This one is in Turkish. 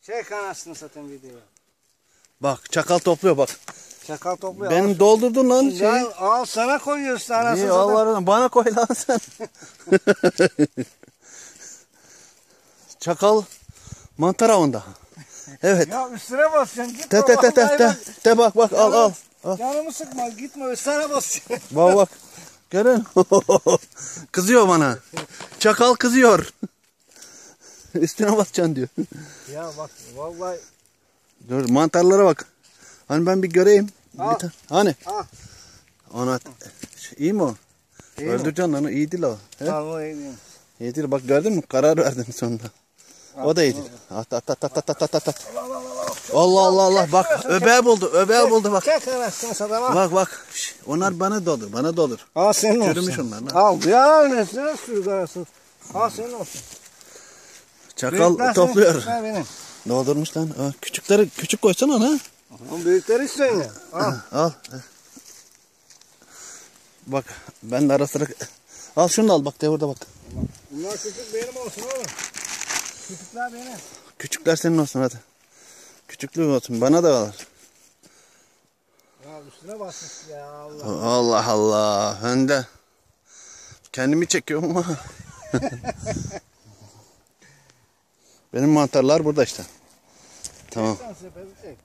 Çek anasını satayım videoyu. Bak çakal topluyor bak. Çakal topluyor. Benim doldurdun lan şey. Ya al sana koyuyoruz işte anasını İyi satayım. Allah'ım bana koy lan sen. Çakal mantar avında. Evet. Ya üstüne basacaksın gitme. Te bak al. Canımı sıkma gitme üstüne basacaksın. Bak. Görün. Kızıyor bana. Çakal kızıyor. Üstüne basacaksın diyor. Ya bak vallahi. Dur mantarlara bak. Hani ben bir göreyim. Al. Hani? Al. Ona iyi mi o? İyi Öldüreceksin onu. İyi değil o. He? Tamam iyi değil. İyi değil. Bak gördün mü? Karar verdin sonunda. O da iyi değil. At. Allah. Bak öbeği buldu bak. Çek anasını satayım. Bak. Şş, onlar bana dolur. Al senin olsun. Çürümüş onlar. Al ya ne sürü arasın. Al senin olsun. Çakal Büyükler topluyor. senin, benim. Doldurmuş lan. Küçük koysana ona. Büyükleri istiyorsun ya. Al. Bak ben de ara sıra. Al şunu da al bak burada bak. Bunlar küçük benim olsun oğlum. Küçükler benim. Küçükler senin olsun hadi. Küçüklüğü olsun bana da al. Ya üstüne basmış ya Allah. Allah. Ben de kendimi çekiyorum ama. Benim mantarlar burada işte. Tamam. Sen sepeti çek.